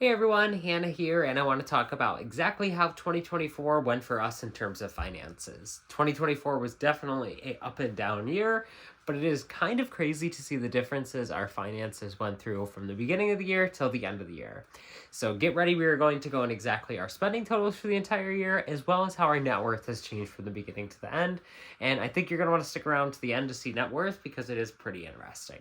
Hey everyone, Hannah here, and I want to talk about exactly how 2024 went for us in terms of finances. 2024 was definitely a up and down year, but it is kind of crazy to see the differences our finances went through from the beginning of the year till the end of the year. So get ready, we are going to go in exactly our spending totals for the entire year, as well as how our net worth has changed from the beginning to the end. And I think you're going to want to stick around to the end to see net worth because it is pretty interesting.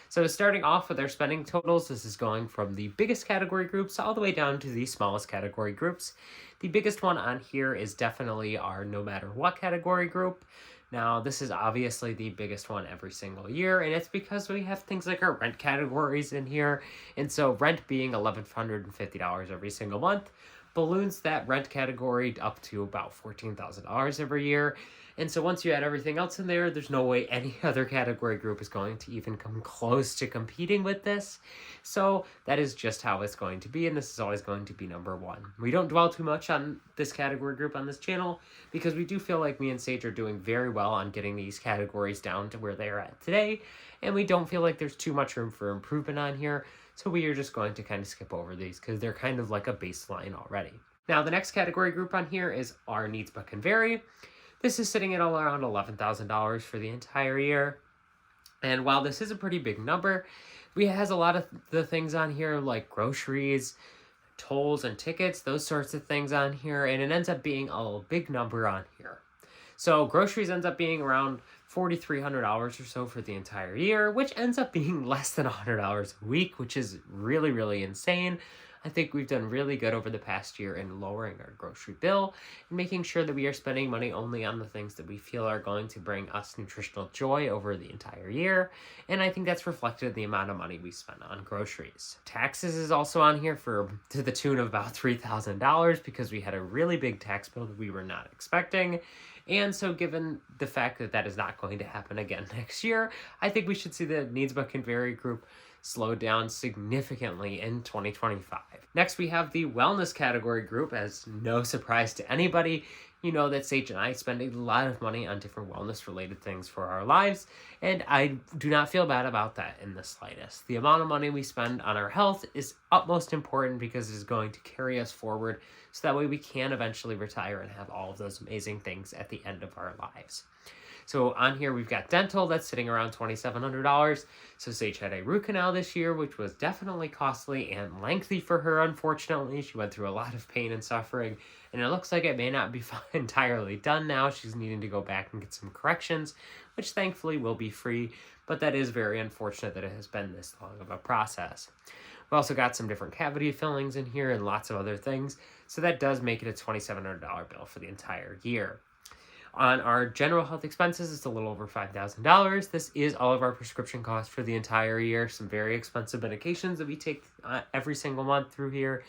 So starting off with our spending totals, this is going from the biggest category groups all the way down to the smallest category groups. The biggest one on here is definitely our no matter what category group. Now, this is obviously the biggest one every single year, and it's because we have things like our rent categories in here. And so, rent being $1,150 every single month balloons that rent category up to about $14,000 every year. And so once you add everything else in there, there's no way any other category group is going to even come close to competing with this. So that is just how it's going to be, and this is always going to be number one. We don't dwell too much on this category group on this channel because we do feel like me and Sage are doing very well on getting these categories down to where they are at today, and we don't feel like there's too much room for improvement on here. So we are just going to kind of skip over these because they're kind of like a baseline already. Now, the next category group on here is our needs but can vary. This is sitting at all around $11,000 for the entire year. And while this is a pretty big number, we has a lot of the things on here like groceries, tolls and tickets, those sorts of things on here, and it ends up being a big number on here. So groceries ends up being around $4,300 or so for the entire year, which ends up being less than $100 a week, which is really, really insane. I think we've done really good over the past year in lowering our grocery bill and making sure that we are spending money only on the things that we feel are going to bring us nutritional joy over the entire year. And I think that's reflected in the amount of money we spend on groceries. Taxes is also on here for to the tune of about $3,000 because we had a really big tax bill that we were not expecting. And so, given the fact that that is not going to happen again next year, I think we should see the needs but can vary group slow down significantly in 2025. Next, we have the wellness category group. As no surprise to anybody, you know that Sage and I spend a lot of money on different wellness related things for our lives, and I do not feel bad about that in the slightest. The amount of money we spend on our health is utmost important because it is going to carry us forward so that way we can eventually retire and have all of those amazing things at the end of our lives. So on here, we've got dental that's sitting around $2,700. So Sage had a root canal this year, which was definitely costly and lengthy for her, unfortunately. She went through a lot of pain and suffering, and it looks like it may not be entirely done now. She's needing to go back and get some corrections, which thankfully will be free, but that is very unfortunate that it has been this long of a process. We also got some different cavity fillings in here and lots of other things, so that does make it a $2,700 bill for the entire year. On our general health expenses, it's a little over $5,000. This is all of our prescription costs for the entire year. Some very expensive medications that we take every single month through here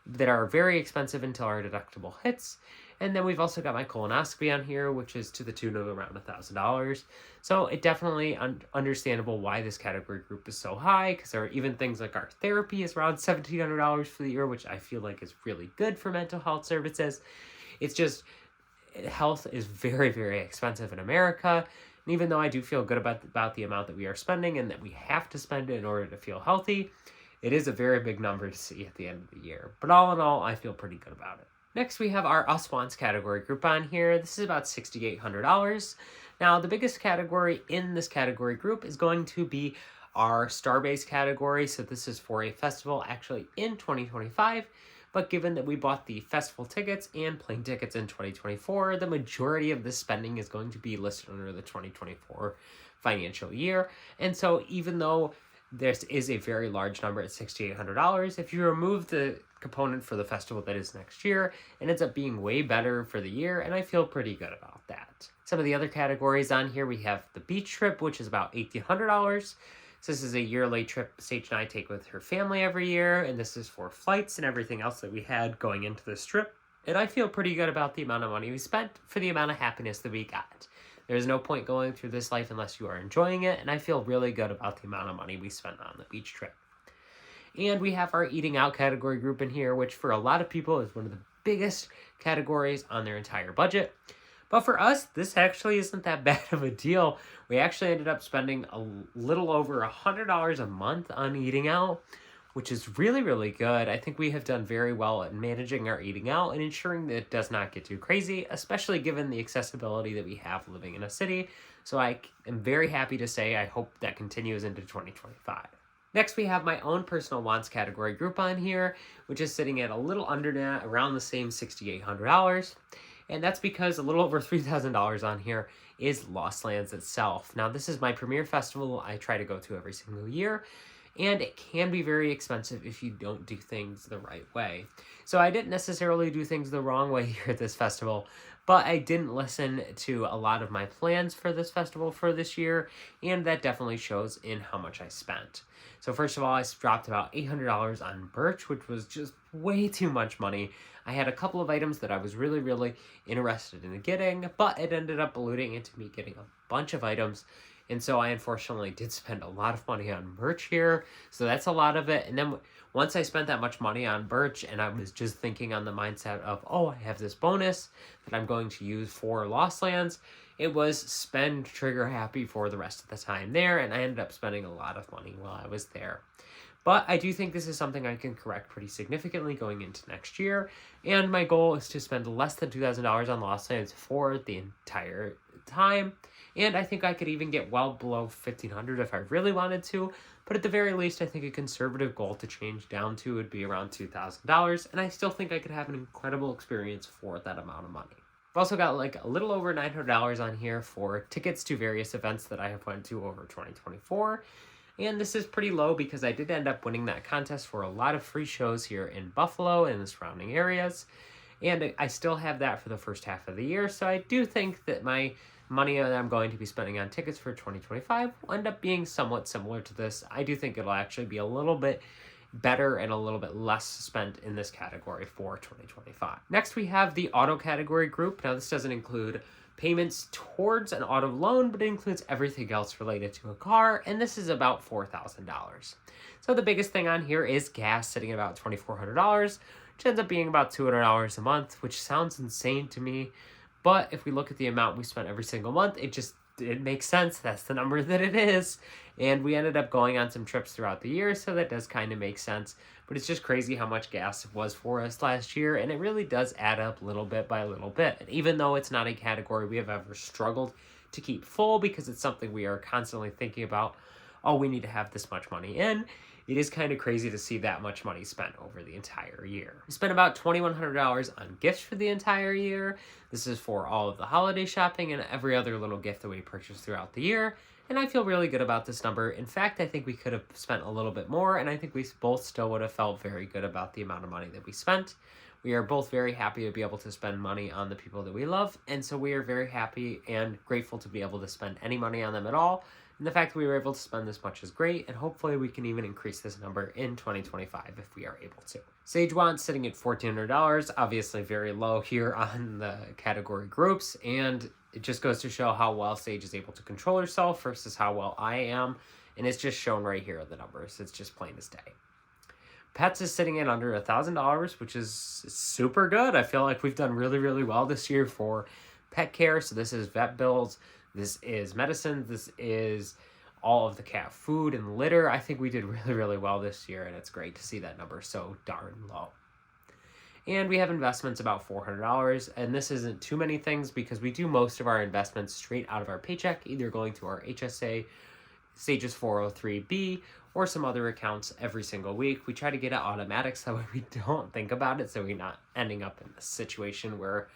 that are very expensive until our deductible hits. And then we've also got my colonoscopy on here, which is to the tune of around $1,000. So it definitely understandable why this category group is so high, because there are even things like our therapy is around $1,700 for the year, which I feel like is really good for mental health services. It's just health is very, very expensive in America. And even though I do feel good about the amount that we are spending and that we have to spend it in order to feel healthy, it is a very big number to see at the end of the year. But all in all, I feel pretty good about it. Next, we have our Us Wants category group on here. This is about $6,800. Now, the biggest category in this category group is going to be our Starbase category. So this is for a festival actually in 2025. But given that we bought the festival tickets and plane tickets in 2024, the majority of this spending is going to be listed under the 2024 financial year. And so even though this is a very large number at $6,800, if you remove the component for the festival that is next year, it ends up being way better for the year, and I feel pretty good about that. Some of the other categories on here, we have the beach trip, which is about $1,800. So this is a yearly trip Sage and I take with her family every year, and this is for flights and everything else that we had going into this trip. And I feel pretty good about the amount of money we spent for the amount of happiness that we got. There's no point going through this life unless you are enjoying it, and I feel really good about the amount of money we spent on the beach trip. And we have our eating out category group in here, which for a lot of people is one of the biggest categories on their entire budget. But for us, this actually isn't that bad of a deal. We actually ended up spending a little over $100 a month on eating out, which is really, really good. I think we have done very well at managing our eating out and ensuring that it does not get too crazy, especially given the accessibility that we have living in a city. So I am very happy to say I hope that continues into 2025. Next, we have my own personal wants category Groupon here, which is sitting at a little under that, around the same $6,800. And that's because a little over $3,000 on here is Lost Lands itself. Now, this is my premier festival I try to go to every single year, and it can be very expensive if you don't do things the right way. So I didn't necessarily do things the wrong way here at this festival, but I didn't listen to a lot of my plans for this festival for this year, and that definitely shows in how much I spent. So first of all, I dropped about $800 on Birch, which was just way too much money. I had a couple of items that I was really, really interested in getting, but it ended up alluding into me getting a bunch of items. And so I unfortunately did spend a lot of money on merch here. So that's a lot of it. And then once I spent that much money on Birch and I was just thinking on the mindset of, oh, I have this bonus that I'm going to use for Lost Lands, it was spend trigger happy for the rest of the time there. And I ended up spending a lot of money while I was there. But I do think this is something I can correct pretty significantly going into next year. And my goal is to spend less than $2,000 on Lost Lands for the entire time. And I think I could even get well below $1,500 if I really wanted to. But at the very least, I think a conservative goal to change down to would be around $2,000. And I still think I could have an incredible experience for that amount of money. I've also got like a little over $900 on here for tickets to various events that I have went to over 2024. And this is pretty low because I did end up winning that contest for a lot of free shows here in Buffalo and the surrounding areas. And I still have that for the first half of the year. So I do think that my money that I'm going to be spending on tickets for 2025 will end up being somewhat similar to this. I do think it'll actually be a little bit better and a little bit less spent in this category for 2025. Next, we have the auto category group. Now, this doesn't include payments towards an auto loan, but it includes everything else related to a car, and this is about $4,000. So the biggest thing on here is gas, sitting at about $2,400, which ends up being about $200 a month, which sounds insane to me. But if we look at the amount we spent every single month, it makes sense. That's the number that it is. And we ended up going on some trips throughout the year, so that does kind of make sense. But it's just crazy how much gas it was for us last year, and it really does add up little bit by little bit. And even though it's not a category we have ever struggled to keep full because it's something we are constantly thinking about, oh, we need to have this much money in, it is kind of crazy to see that much money spent over the entire year. We spent about $2,100 on gifts for the entire year. This is for all of the holiday shopping and every other little gift that we purchased throughout the year. And I feel really good about this number. In fact, I think we could have spent a little bit more, and I think we both still would have felt very good about the amount of money that we spent. We are both very happy to be able to spend money on the people that we love, and so we are very happy and grateful to be able to spend any money on them at all. And the fact that we were able to spend this much is great, and hopefully we can even increase this number in 2025 if we are able to. Sage Wants sitting at $1,400, obviously very low here on the category groups, and it just goes to show how well Sage is able to control herself versus how well I am, and it's just shown right here in the numbers. It's just plain as day. Pets is sitting at under $1,000, which is super good. I feel like we've done really, really well this year for pet care. So this is vet bills, this is medicine, this is all of the cat food and litter. I think we did really, really well this year, and it's great to see that number so darn low. And we have investments about $400, and this isn't too many things because we do most of our investments straight out of our paycheck, either going to our HSA, Sage's 403B, or some other accounts every single week. We try to get it automatic so that way we don't think about it, so we're not ending up in a situation where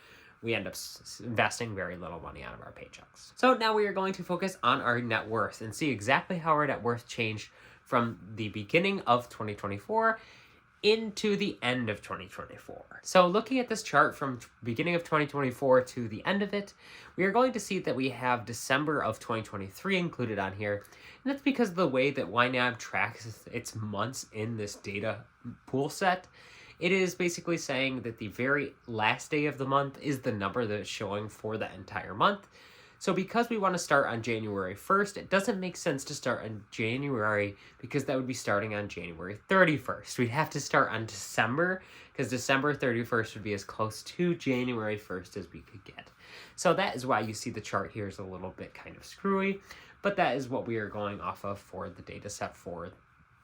we end up investing very little money out of our paychecks. So now we are going to focus on our net worth and see exactly how our net worth changed from the beginning of 2024 into the end of 2024. So looking at this chart from beginning of 2024 to the end of it, we are going to see that we have December of 2023 included on here. And that's because of the way that YNAB tracks its months in this data pool set. It is basically saying that the very last day of the month is the number that it's showing for the entire month. So because we want to start on January 1st, it doesn't make sense to start in January because that would be starting on January 31st. We'd have to start on December because December 31st would be as close to January 1st as we could get. So that is why you see the chart here is a little bit kind of screwy, but that is what we are going off of for the data set for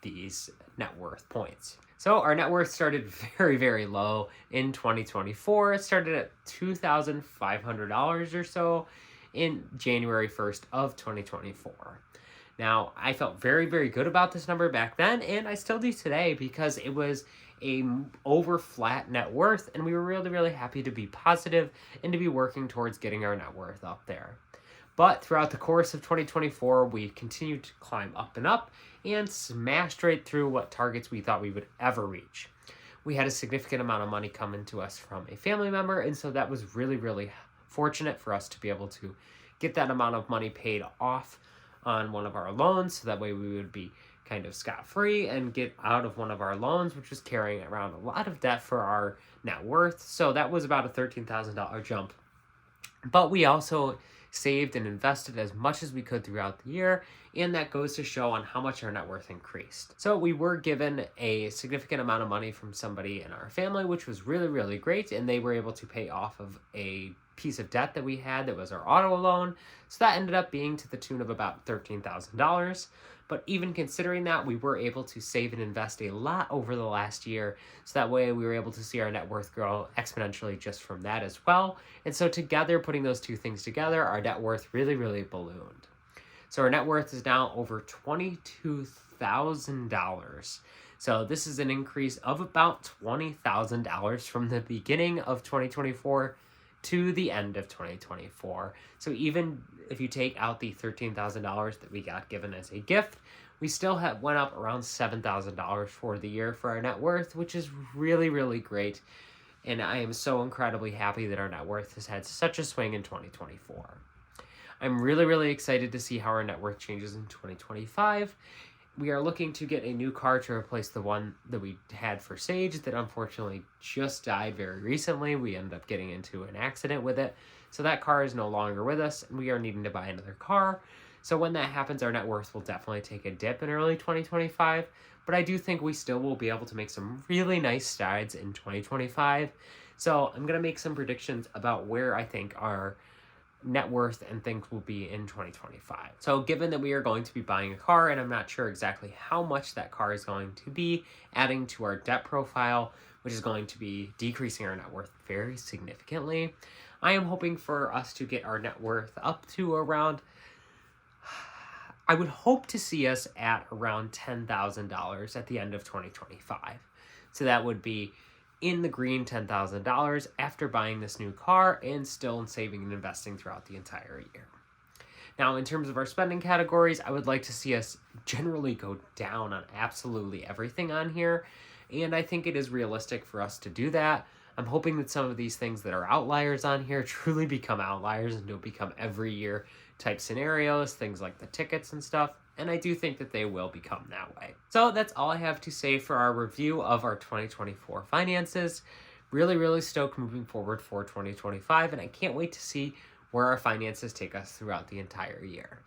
these net worth points. So our net worth started very, very low in 2024. It started at $2,500 or so in January 1st of 2024. Now, I felt very, very good about this number back then, and I still do today because it was a over flat net worth, and we were really, really happy to be positive and to be working towards getting our net worth up there. But throughout the course of 2024, we continued to climb up and smashed right through what targets we thought we would ever reach. We had a significant amount of money coming to us from a family member, and so that was really, really fortunate for us to be able to get that amount of money paid off on one of our loans, so that way we would be kind of scot-free and get out of one of our loans, which was carrying around a lot of debt for our net worth. So that was about a $13,000 jump. But we also saved and invested as much as we could throughout the year, and that goes to show on how much our net worth increased. So we were given a significant amount of money from somebody in our family, which was really, really great, and they were able to pay off of a piece of debt that we had that was our auto loan. So that ended up being to the tune of about $13,000. But even considering that, we were able to save and invest a lot over the last year. So that way we were able to see our net worth grow exponentially just from that as well. And so together, putting those two things together, our net worth really, really ballooned. So our net worth is now over $22,000. So this is an increase of about $20,000 from the beginning of 2024 to the end of 2024. So even if you take out the $13,000 that we got given as a gift, we still went up around $7,000 for the year for our net worth, which is really, really great. And I am so incredibly happy that our net worth has had such a swing in 2024. I'm really, really excited to see how our net worth changes in 2025. We are looking to get a new car to replace the one that we had for Sage that unfortunately just died very recently. We ended up getting into an accident with it. So that car is no longer with us, and we are needing to buy another car. So when that happens, our net worth will definitely take a dip in early 2025. But I do think we still will be able to make some really nice strides in 2025. So I'm going to make some predictions about where I think our net worth and things will be in 2025. So given that we are going to be buying a car, and I'm not sure exactly how much that car is going to be adding to our debt profile, which is going to be decreasing our net worth very significantly, I am hoping for us to get our net worth up to around, I would hope to see us at around $10,000 at the end of 2025. So that would be in the green $10,000 after buying this new car and still saving and investing throughout the entire year. Now, in terms of our spending categories, I would like to see us generally go down on absolutely everything on here, and I think it is realistic for us to do that. I'm hoping that some of these things that are outliers on here truly become outliers and don't become every year type scenarios, things like the tickets and stuff. And I do think that they will become that way. So that's all I have to say for our review of our 2024 finances. Really, really stoked moving forward for 2025, and I can't wait to see where our finances take us throughout the entire year.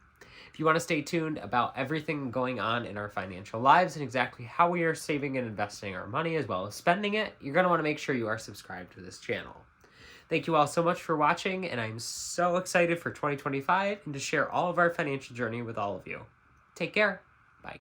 If you want to stay tuned about everything going on in our financial lives and exactly how we are saving and investing our money as well as spending it, you're going to want to make sure you are subscribed to this channel. Thank you all so much for watching, and I'm so excited for 2025 and to share all of our financial journey with all of you. Take care.